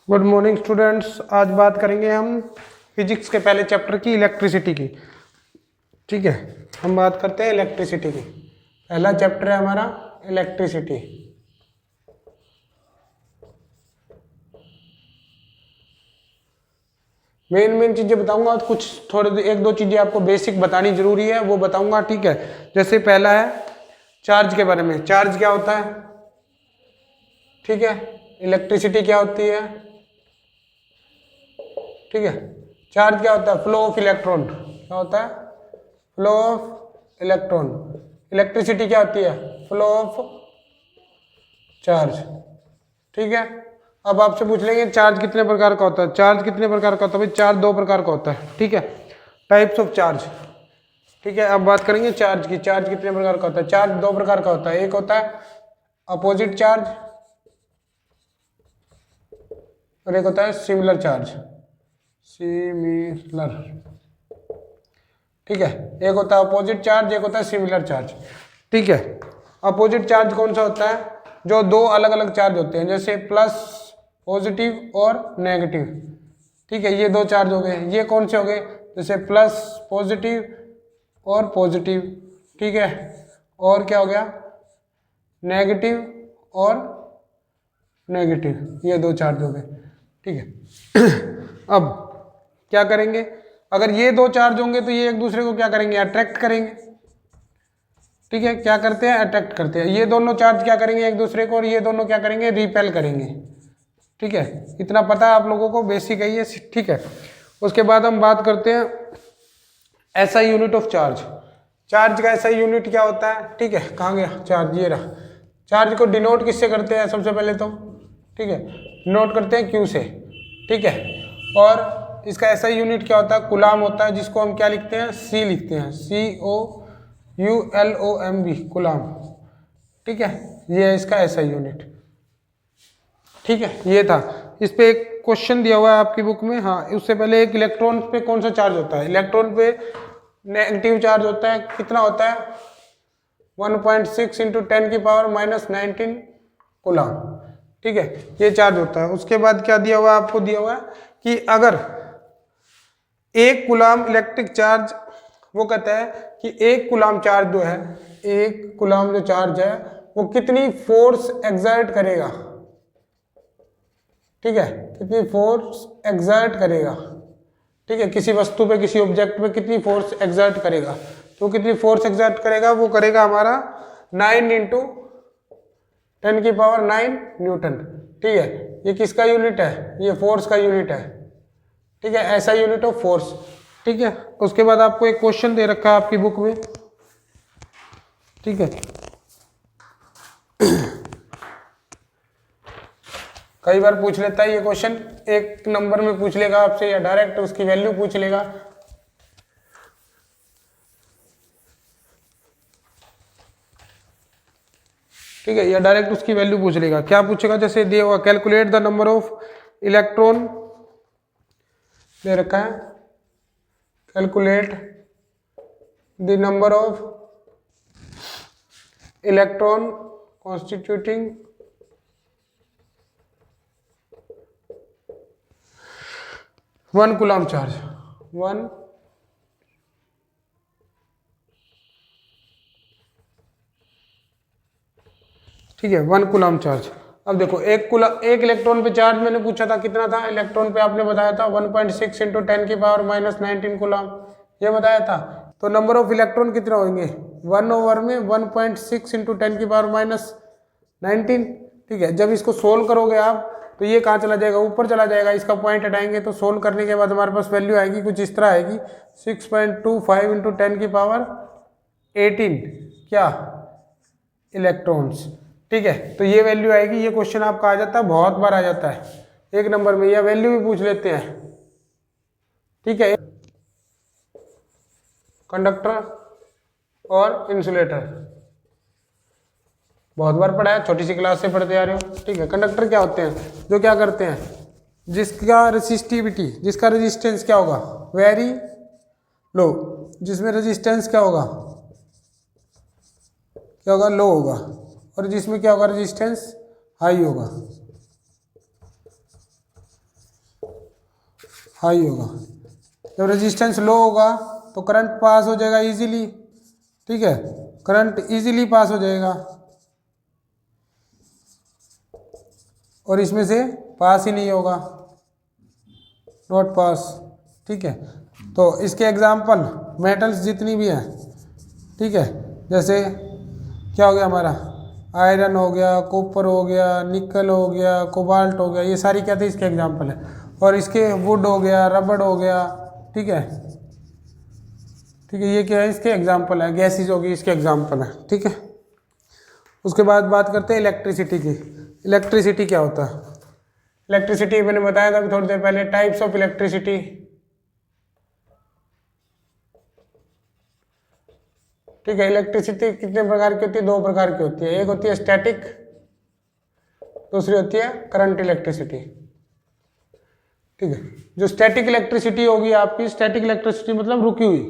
Good morning students. आज बात करेंगे हम फिजिक्स के पहले चैप्टर की इलेक्ट्रिसिटी की। ठीक है, हम बात करते हैं इलेक्ट्रिसिटी की। पहला चैप्टर है हमारा इलेक्ट्रिसिटी। मेन चीजें बताऊंगा, कुछ थोड़े एक दो चीजें आपको बेसिक बतानी जरूरी है, वो बताऊंगा। ठीक है, जैसे पहला है चार्ज के बारे में। चार्ज क्या होता है, ठीक है। इलेक्ट्रिसिटी क्या होती है, ठीक है। चार्ज क्या होता है, फ्लो ऑफ इलेक्ट्रॉन। क्या होता है, फ्लो ऑफ इलेक्ट्रॉन। इलेक्ट्रिसिटी क्या होती है, फ्लो ऑफ चार्ज। ठीक है। अब आपसे पूछ लेंगे चार्ज कितने प्रकार का होता है। चार्ज कितने प्रकार का होता है भाई, चार्ज दो प्रकार का होता है। ठीक है, टाइप्स ऑफ चार्ज। ठीक है, अब बात करेंगे चार्ज की। चार्ज कितने प्रकार का होता है। चार्ज दो प्रकार का होता है, एक होता है अपोजिट चार्ज और एक होता है सिमिलर चार्ज। सिमिलर, ठीक है। एक होता है अपोजिट चार्ज, एक होता है सिमिलर चार्ज। ठीक है, अपोजिट चार्ज कौन सा होता है, जो दो अलग अलग चार्ज होते हैं, जैसे प्लस पॉजिटिव और नेगेटिव। ठीक है, ये दो चार्ज हो गए। ये कौन से हो गए, जैसे प्लस पॉजिटिव और पॉजिटिव। ठीक है, और क्या हो गया, नेगेटिव और नेगेटिव, ये दो चार्ज हो गए। ठीक है अब क्या करेंगे, अगर ये दो चार्ज होंगे तो ये एक दूसरे को क्या करेंगे, अट्रैक्ट करेंगे। ठीक है, क्या करते हैं, अट्रैक्ट करते हैं। ये दोनों चार्ज क्या करेंगे एक दूसरे को, और ये दोनों क्या करेंगे, रिपेल करेंगे। ठीक है, इतना पता है आप लोगों को, बेसिक है ये। ठीक है, उसके बाद हम बात करते हैं SI unit of charge. Charge का एसआई यूनिट क्या होता है, ठीक है। कहाँ गया चार्ज, ये रहा। चार्ज को डिनोट किससे करते हैं सबसे पहले तो, ठीक है, डिनोट करते हैं क्यू से। ठीक है, और इसका एसआई यूनिट क्या होता है, कूलाम होता है, जिसको हम क्या लिखते हैं, सी लिखते हैं, COULOMB, कूलाम। ठीक है, ये है इसका एसआई यूनिट। ठीक है, ये था। इस पे एक क्वेश्चन दिया हुआ है आपकी बुक में। हाँ, उससे पहले एक इलेक्ट्रॉन पे कौन सा चार्ज होता है। इलेक्ट्रॉन पे नेगेटिव चार्ज होता है, कितना होता है, 1.6 इंटू 10 की पावर -19 कूलाम। ठीक है, ये चार्ज होता है। उसके बाद क्या दिया हुआ है आपको, दिया हुआ है कि अगर एक कूलाम इलेक्ट्रिक चार्ज, वो कहता है कि एक कूलाम चार्ज जो है, एक कूलाम जो चार्ज है वो कितनी फोर्स एक्सर्ट करेगा। ठीक है, कितनी फोर्स एक्सर्ट करेगा। ठीक है, किसी वस्तु पे, किसी ऑब्जेक्ट पे कितनी फोर्स एक्सर्ट करेगा। तो कितनी फोर्स एक्सर्ट करेगा, वो करेगा हमारा 9 इंटू 10 की पावर 9 न्यूटन। ठीक है, ये किसका यूनिट है, ये फोर्स का यूनिट है। ठीक है, ऐसा यूनिट ऑफ फोर्स। ठीक है, उसके बाद आपको एक क्वेश्चन दे रखा है आपकी बुक में। ठीक है, कई बार पूछ लेता है ये क्वेश्चन, एक नंबर में पूछ लेगा आपसे, या डायरेक्ट उसकी वैल्यू पूछ लेगा। ठीक है, या डायरेक्ट उसकी वैल्यू पूछ लेगा। क्या पूछेगा, जैसे दिया हुआ calculate the number of electron दे रखा है, calculate the number of electron constituting one coulomb charge. One ठीक है, 1 कूलाम चार्ज। अब देखो, एक इलेक्ट्रॉन पे चार्ज मैंने पूछा था कितना था, इलेक्ट्रॉन पे आपने बताया था 1.6 इंटू 10 की पावर -19 कूलाम, ये बताया था। तो नंबर ऑफ इलेक्ट्रॉन कितना होंगे, 1 ओवर में 1.6 इंटू 10 की पावर -19। ठीक है, जब इसको सोल्व करोगे आप तो ये कहाँ चला जाएगा, ऊपर चला जाएगा। इसका पॉइंट हटाएंगे तो सोल्व करने के बाद हमारे पास वैल्यू आएगी कुछ इस तरह आएगी, 6.25 इंटू 10 की पावर 18 क्या इलेक्ट्रॉन्स। ठीक है, तो ये वैल्यू आएगी। ये क्वेश्चन आपका आ जाता है, बहुत बार आ जाता है एक नंबर में, या वैल्यू भी पूछ लेते हैं। ठीक है, कंडक्टर और इंसुलेटर बहुत बार पढ़ा है, छोटी सी क्लास से पढ़ते आ रहे हो। ठीक है, कंडक्टर क्या होते हैं, जो क्या करते हैं, जिसका रेसिस्टिविटी, जिसका रेजिस्टेंस क्या होगा, वेरी लो, जिसमें रेजिस्टेंस क्या होगा, क्या होगा, लो होगा, और जिसमें क्या होगा, रेजिस्टेंस हाई होगा। हाई होगा। जब रेजिस्टेंस लो होगा तो करंट पास हो जाएगा इजीली, ठीक है, करंट इजीली पास हो जाएगा और इसमें से पास ही नहीं होगा, नॉट पास, ठीक है। तो इसके एग्जांपल मेटल्स जितनी भी हैं, ठीक है, जैसे क्या हो गया हमारा, आयरन हो गया, कॉपर हो गया, निकल हो गया, कोबाल्ट हो गया, ये सारी क्या थे इसके एग्जांपल है। और इसके वुड हो गया, रबड़ हो गया, ठीक है, ठीक है, ये क्या है इसके एग्जांपल है, गैसेज होगी इसके एग्जांपल है, ठीक है। उसके बाद बात करते हैं इलेक्ट्रिसिटी की। इलेक्ट्रिसिटी क्या होता है? इलेक्ट्रिसिटी मैंने बताया था अभी थोड़ी देर पहले, टाइप्स ऑफ इलेक्ट्रिसिटी, ठीक है। इलेक्ट्रिसिटी कितने प्रकार की होती है? दो प्रकार की होती है, एक होती है स्टैटिक, दूसरी होती है करंट इलेक्ट्रिसिटी, ठीक है। जो स्टैटिक इलेक्ट्रिसिटी होगी आपकी, स्टैटिक इलेक्ट्रिसिटी मतलब रुकी हुई,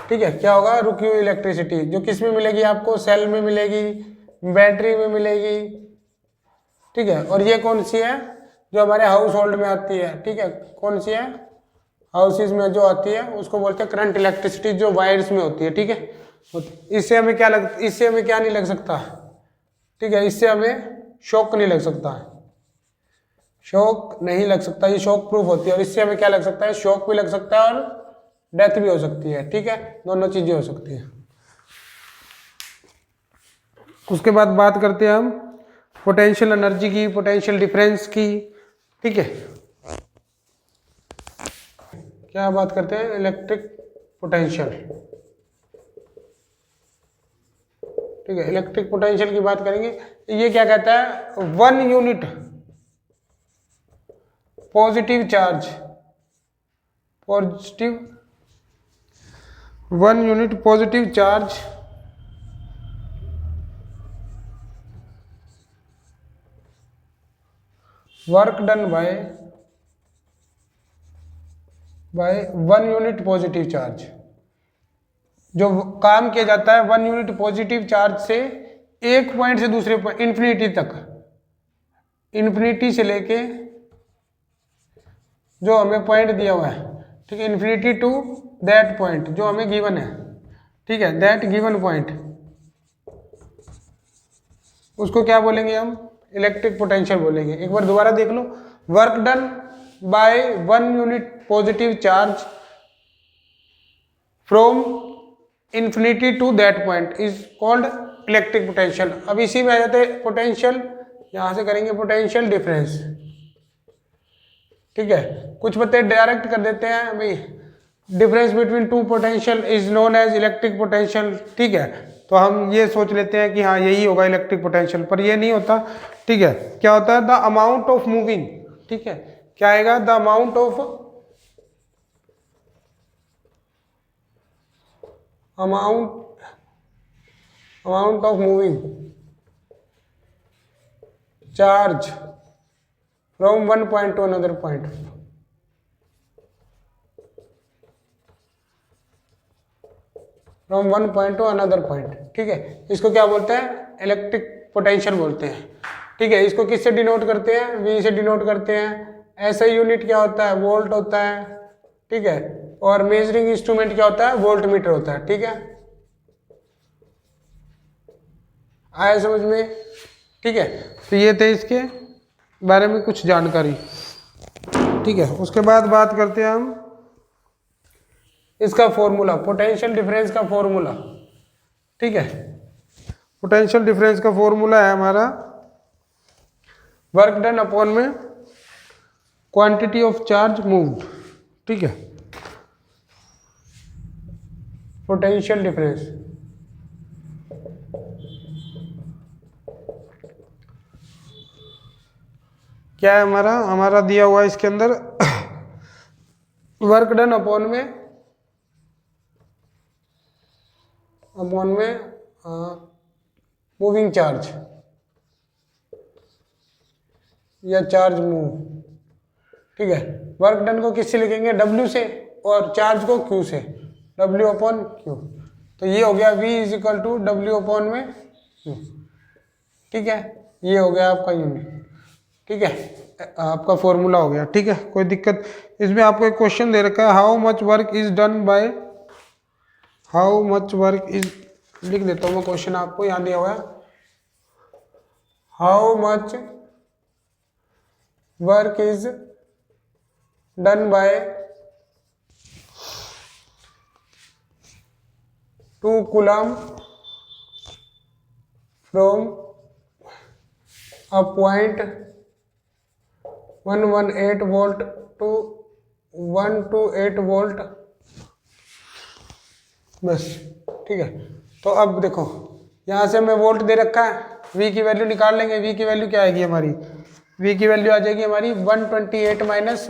ठीक है, क्या होगा, रुकी हुई इलेक्ट्रिसिटी, जो किस में मिलेगी आपको, सेल में मिलेगी, बैटरी में मिलेगी, ठीक है। और ये कौन सी है? जो हमारे हाउस होल्ड में आती है, ठीक है, कौन सी है, हाउसेज में जो आती है उसको बोलते हैं करंट इलेक्ट्रिसिटी, जो वायर्स में होती है, ठीक है। इससे हमें क्या इससे हमें क्या नहीं लग सकता, ठीक है, इससे हमें शॉक नहीं लग सकता, शॉक नहीं लग सकता, ये शॉक प्रूफ होती है। और इससे हमें क्या लग सकता है, शॉक भी लग सकता है और डेथ भी हो सकती है, ठीक है, दोनों चीजें हो सकती है। उसके बाद बात करते हैं हम पोटेंशियल एनर्जी की, पोटेंशियल डिफरेंस की, ठीक है। क्या बात करते हैं, इलेक्ट्रिक पोटेंशियल, ठीक है, इलेक्ट्रिक पोटेंशियल की बात करेंगे। ये क्या कहता है, 1 unit positive charge, 1 unit positive charge work done by 1 unit positive charge, जो काम किया जाता है 1 यूनिट पॉजिटिव चार्ज से एक पॉइंट से दूसरे पॉइंट, इन्फिनिटी तक, इन्फिनिटी से लेके जो हमें पॉइंट दिया हुआ है, ठीक है, इन्फिनिटी टू दैट पॉइंट जो हमें गिवन है, ठीक है, दैट गिवन पॉइंट, उसको क्या बोलेंगे हम, इलेक्ट्रिक पोटेंशियल बोलेंगे। एक बार दोबारा देख लो, work done by 1 unit positive charge from infinity to that point is called electric potential. अब इसी में आ जाते हैं पोटेंशियल, यहां से करेंगे पोटेंशियल डिफरेंस, ठीक है। कुछ बच्चे डायरेक्ट कर देते हैं भाई, difference between two potential is known as electric potential, ठीक है, तो हम ये सोच लेते हैं कि हाँ यही होगा इलेक्ट्रिक पोटेंशियल, पर ये नहीं होता, ठीक है। क्या होता है, द अमाउंट ऑफ मूविंग, ठीक है, क्या आएगा, the amount of moving charge from one point two another point, from one point two another point, ठीक है। इसको क्या बोलते हैं, इलेक्ट्रिक पोटेंशियल बोलते हैं, ठीक है। इसको किससे डिनोट करते हैं, वी से डिनोट करते हैं। ऐसा यूनिट क्या होता है, वोल्ट होता है, ठीक है। और मेजरिंग इंस्ट्रूमेंट क्या होता है, वोल्ट मीटर होता है, ठीक है। आया समझ में, ठीक है। तो ये थे इसके बारे में कुछ जानकारी, ठीक है। उसके बाद बात करते हैं हम इसका फॉर्मूला, पोटेंशियल डिफरेंस का फॉर्मूला, ठीक है। पोटेंशियल डिफरेंस का फॉर्मूला है हमारा वर्क डन अपॉन में क्वांटिटी ऑफ चार्ज मूव्ड, ठीक है। पोटेंशियल डिफरेंस क्या है हमारा दिया हुआ है इसके अंदर वर्क डन अपॉन में मूविंग चार्ज या चार्ज मूव, ठीक है। वर्क डन को किससे लिखेंगे, W से, और चार्ज को Q से, W अपॉन Q। तो ये हो गया V is equal to W upon में Q, ठीक है। ये हो गया आपका यूनिट, ठीक है, आपका फॉर्मूला हो गया। ठीक है, कोई दिक्कत? इसमें आपको एक क्वेश्चन दे रखा है, how much work is done bye, how much work is, लिख देता हूँ मैं क्वेश्चन, आपको यहाँ दिया हुआ है, how much work is done by 2 coulomb from a point 118 volt to 128 volt, बस। ठीक है, तो अब देखो यहाँ से हमें वोल्ट दे रखा है, V की वैल्यू निकाल लेंगे। V की वैल्यू क्या आएगी हमारी? V की वैल्यू आ जाएगी हमारी 128 माइनस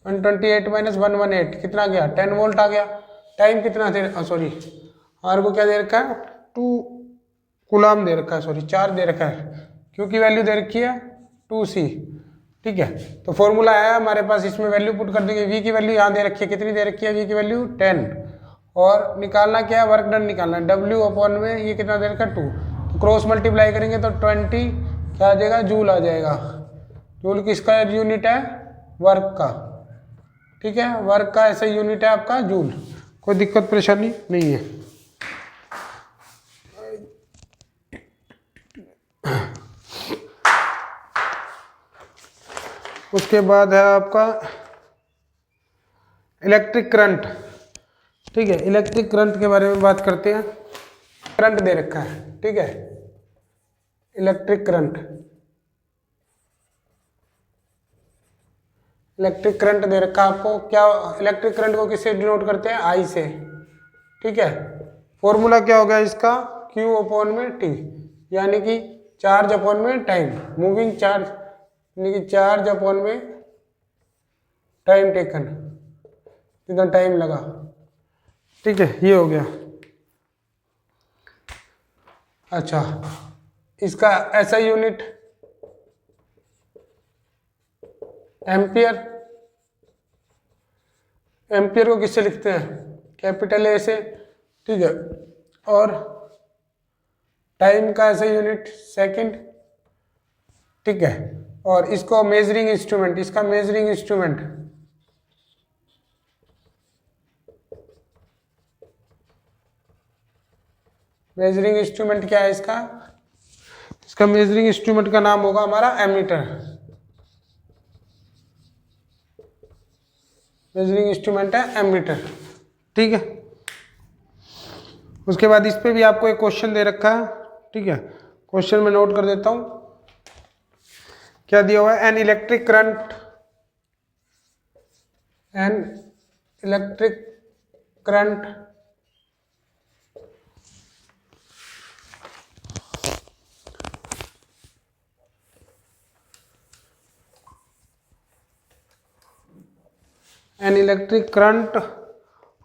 118, कितना गया? 10 वोल्ट आ गया। टाइम कितना थे, सॉरी हमारे को क्या दे रखा है? 2 कूलम दे रखा है, सॉरी चार्ज दे रखा है। Q की वैल्यू दे रखी है 2C। ठीक है, तो फॉर्मूला आया हमारे पास, इसमें वैल्यू पुट कर देंगे। V की वैल्यू यहाँ दे रखी है, कितनी दे रखी है? V की वैल्यू 10, और निकालना क्या है? वर्क डन निकालना है। W अपॉन में ये कितना दे रखा है? 2, तो क्रॉस मल्टीप्लाई करेंगे तो 20 क्या आ जाएगा? जूल आ जाएगा। जूल किसका यूनिट है? वर्क का। ठीक है, वर्क का ऐसा यूनिट है आपका जूल। कोई दिक्कत परेशानी नहीं है। उसके बाद है आपका इलेक्ट्रिक करंट। ठीक है, इलेक्ट्रिक करंट के बारे में बात करते हैं। करंट दे रखा है, ठीक है, इलेक्ट्रिक करंट, इलेक्ट्रिक करंट दे रखा है आपको। क्या इलेक्ट्रिक करंट को किससे डिनोट करते हैं? I से। ठीक है, फॉर्मूला क्या हो गया इसका? Q अपॉन में T, यानी कि चार्ज अपॉन में टाइम, मूविंग चार्ज यानी कि चार्ज अपॉन में टाइम टेकन, कितना टाइम लगा। ठीक है, ये हो गया। अच्छा, इसका ऐसा यूनिट एम्पियर। एम्पियर को किससे लिखते हैं? कैपिटल ए से। ठीक है, और टाइम का ऐसा यूनिट सेकंड। ठीक है, और इसको मेजरिंग इंस्ट्रूमेंट, इसका मेजरिंग इंस्ट्रूमेंट मेजरिंग इंस्ट्रूमेंट क्या है इसका? इसका मेजरिंग इंस्ट्रूमेंट का नाम होगा हमारा एमीटर। मेजरिंग इंस्ट्रूमेंट है एमीटर। ठीक है, उसके बाद इस पे भी आपको एक क्वेश्चन दे रखा है। ठीक है, क्वेश्चन में नोट कर देता हूं, क्या दिया हुआ है? An electric current, an electric current an electric current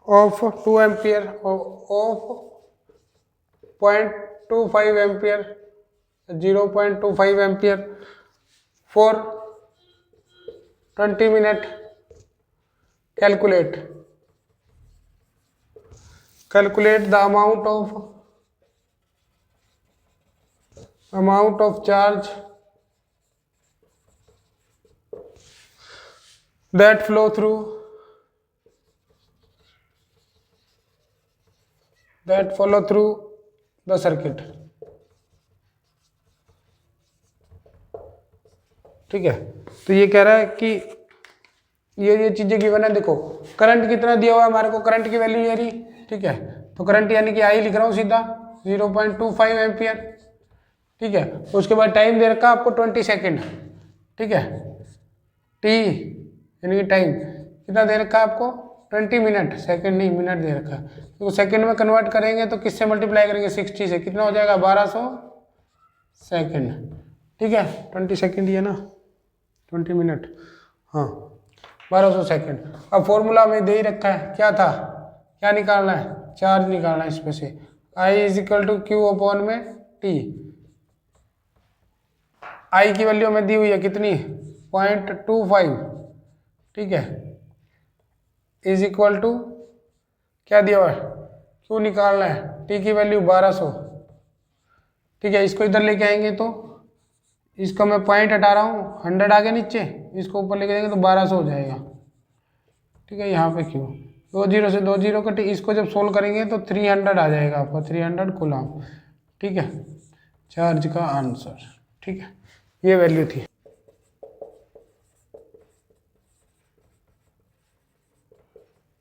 of 2 ampere of 0.25 ampere 0.25 ampere for 20 minutes. Calculate the amount of charge that flow through the circuit. ठीक है, तो ये कह रहा है कि ये चीजें गिवन है। देखो करंट कितना दिया हुआ है हमारे को, करंट की वैल्यू ये रही। ठीक है, तो करंट यानी कि आई लिख रहा हूँ सीधा 0.25 एम्पियर। ठीक है, उसके बाद टाइम दे रखा आपको 20 सेकेंड। ठीक है, टी यानी कि टाइम कितना दे रखा है आपको? 20 मिनट, सेकंड नहीं मिनट दे रखा है। तो सेकंड में कन्वर्ट करेंगे तो किससे मल्टीप्लाई करेंगे? 60 से। कितना हो जाएगा? 1200 सेकंड। ठीक है, 20 सेकंड ही है ना, 20 मिनट, हाँ 1200 सेकंड। अब फॉर्मूला में दे ही रखा है, क्या था? क्या निकालना है? चार्ज निकालना है इसमें से। I is equal to Q upon में टी। आई की वैल्यू हमें दी हुई है कितनी? 0.25। ठीक है, इज इक्वल टू क्या दिया हुआ है? क्यू निकालना है, टी की वैल्यू 1200। ठीक है, इसको इधर लेके आएंगे तो इसका मैं पॉइंट हटा रहा हूँ, 100 आ गया नीचे, इसको ऊपर लेके जाएंगे तो 1200 हो जाएगा। ठीक है, यहाँ पे क्यों 2 जीरो से 2 जीरो कटे, इसको जब सोल्व करेंगे तो 300 आ जाएगा आपका, 300 कूलम। ठीक है, चार्ज का आंसर। ठीक है, ये वैल्यू थी।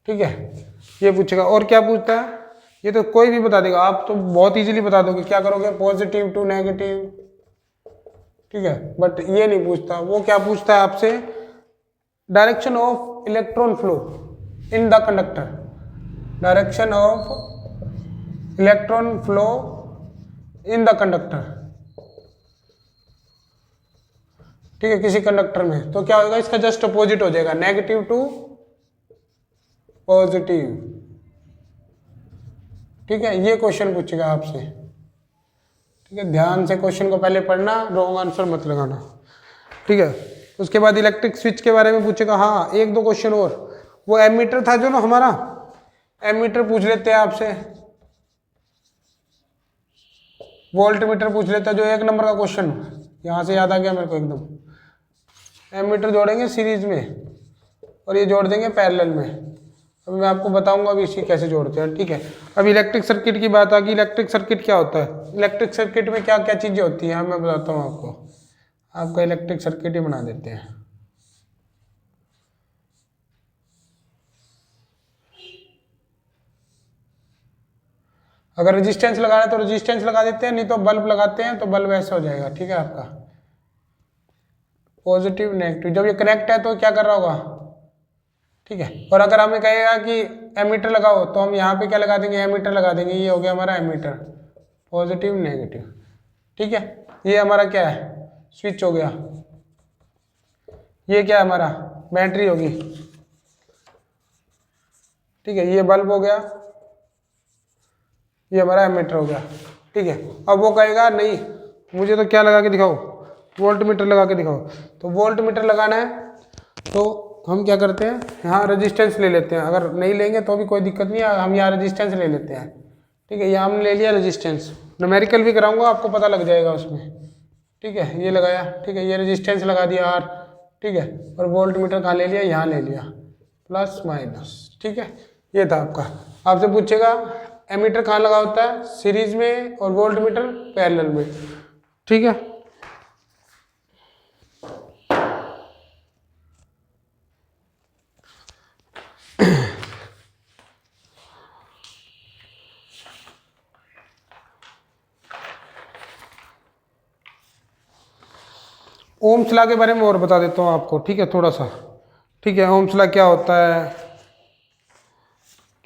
ठीक है, ये पूछेगा। और क्या पूछता है, ये तो कोई भी बता देगा, आप तो बहुत इजीली बता दोगे। क्या करोगे, पॉजिटिव टू नेगेटिव। ठीक है, बट ये नहीं पूछता। वो क्या पूछता है आपसे, direction of electron flow in the conductor, direction of electron flow in the conductor. ठीक है, किसी कंडक्टर में, तो क्या होगा, इसका जस्ट अपोजिट हो जाएगा, नेगेटिव टू पॉजिटिव। ठीक है, ये क्वेश्चन पूछेगा आपसे। ठीक है, ध्यान से क्वेश्चन को पहले पढ़ना, रॉन्ग आंसर मत लगाना। ठीक है, उसके बाद इलेक्ट्रिक स्विच के बारे में पूछेगा। हाँ, एक दो क्वेश्चन और, वो एमीटर था जो ना हमारा, एमीटर पूछ लेते हैं आपसे, वोल्ट मीटर पूछ लेता है, जो 1 नंबर का क्वेश्चन, यहाँ से याद आ गया मेरे को एकदम। एमीटर जोड़ेंगे सीरीज में और ये जोड़ देंगे पैरेलल में। अभी मैं आपको बताऊंगा अभी इसकी कैसे जोड़ते हैं। ठीक है, अब इलेक्ट्रिक सर्किट की बात आ गई। इलेक्ट्रिक सर्किट क्या होता है, इलेक्ट्रिक सर्किट में क्या क्या चीज़ें होती हैं, मैं बताता हूँ आपको। आपका इलेक्ट्रिक सर्किट ही बना देते हैं। अगर रेजिस्टेंस लगाना है तो रेजिस्टेंस लगा देते हैं, नहीं तो बल्ब लगाते हैं तो बल्ब ऐसा हो जाएगा। ठीक है, आपका पॉजिटिव नेगेटिव, जब ये कनेक्ट है तो क्या कर रहा होगा। ठीक है, और अगर हमें कहेगा कि एमीटर लगाओ तो हम यहाँ पे क्या लगा देंगे, एमीटर लगा देंगे। ये हो गया हमारा एमीटर, पॉजिटिव नेगेटिव। ठीक है, ये हमारा क्या है, स्विच हो गया। ये क्या है हमारा, बैटरी होगी। ठीक है, ये बल्ब हो गया, ये हमारा एमीटर हो गया। ठीक है, अब वो कहेगा नहीं मुझे तो क्या लगा के दिखाओ, वोल्ट मीटर लगा के दिखाओ। तो वोल्ट मीटर लगाना है तो हम क्या करते हैं, यहाँ रेजिस्टेंस ले लेते हैं। अगर नहीं लेंगे तो भी कोई दिक्कत नहीं है, हम यहाँ रेजिस्टेंस ले लेते हैं। ठीक है, यहाँ हमने ले लिया रेजिस्टेंस, न्यूमेरिकल भी कराऊंगा, आपको पता लग जाएगा उसमें। ठीक है, ये लगाया। ठीक है, ये रेजिस्टेंस लगा दिया R। ठीक है, और वोल्ट मीटर कहाँ ले लिया, यहाँ ले लिया, प्लस माइनस। ठीक है, ये था आपका। आपसे पूछेगा एमीटर कहाँ लगा होता है, सीरीज में, और वोल्ट मीटर पैरेलल में। ठीक है, ओम्स लॉ के बारे में और बता देता हूँ आपको। ठीक है, थोड़ा सा। ठीक है, ओम्स लॉ क्या होता है,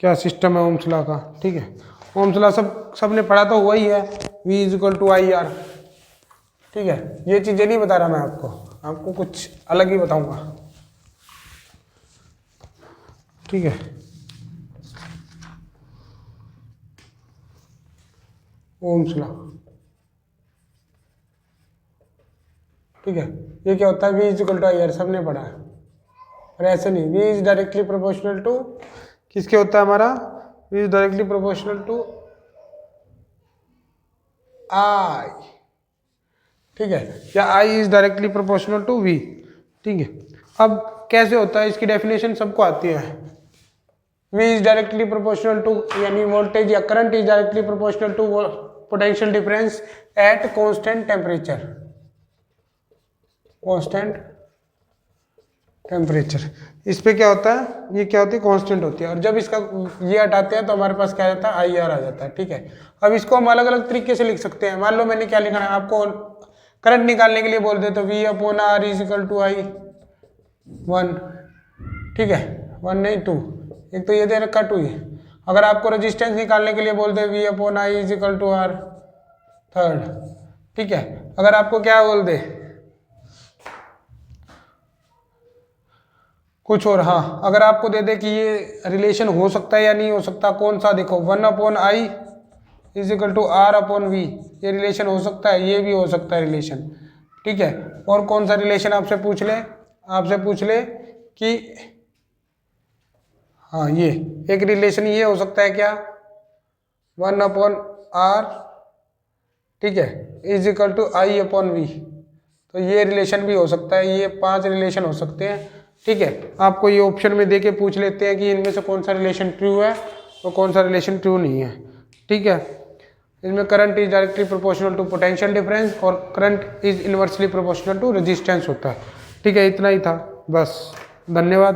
क्या सिस्टम है ओम्स लॉ का। ठीक है, ओम्स लॉ सबने पढ़ा तो हुआ ही है, V = IR। ठीक है, ये चीज़ें नहीं बता रहा मैं आपको कुछ अलग ही बताऊंगा। ठीक है, ओम्स लॉ। ठीक है, ये क्या होता है, V = IR, सबने पढ़ा है। और ऐसे नहीं, V is directly proportional to, किसके होता है हमारा, V is directly proportional to I। ठीक है, या I is directly proportional to V। ठीक है, अब कैसे होता है, इसकी डेफिनेशन सबको आती है। V is directly proportional to, यानी वोल्टेज या current is directly proportional to potential difference at constant temperature, constant temperature. इस पे क्या होता है, ये क्या होती है, कांस्टेंट होती है। और जब इसका ये हटाते हैं तो हमारे पास क्या रहता है, IR आ जाता है। ठीक है, अब इसको हम अलग अलग तरीके से लिख सकते हैं। मान लो मैंने क्या लिखा है, आपको करंट निकालने के लिए बोल दे तो V/R = I1। ठीक है, 1 नहीं 2, एक तो ये दे रखा 2 ही। अगर आपको रेजिस्टेंस निकालने के लिए बोल दे V/I = R थर्ड। ठीक है, अगर आपको क्या बोल दे कुछ और, हाँ, अगर आपको दे दे कि ये रिलेशन हो सकता है या नहीं हो सकता, कौन सा, देखो 1/I = R/V, ये रिलेशन हो सकता है, ये भी हो सकता है रिलेशन। ठीक है, और कौन सा रिलेशन आपसे पूछ ले कि हाँ, ये एक रिलेशन ये हो सकता है क्या, 1/R, ठीक है, = I/V। तो ये रिलेशन भी हो सकता है, ये 5 रिलेशन हो सकते हैं। ठीक है, आपको ये ऑप्शन में दे के पूछ लेते हैं कि इनमें से कौन सा रिलेशन ट्रू है और कौन सा रिलेशन ट्रू नहीं है। ठीक है, इसमें current is directly proportional to potential difference और current is inversely proportional to resistance होता है। ठीक है, इतना ही था बस, धन्यवाद।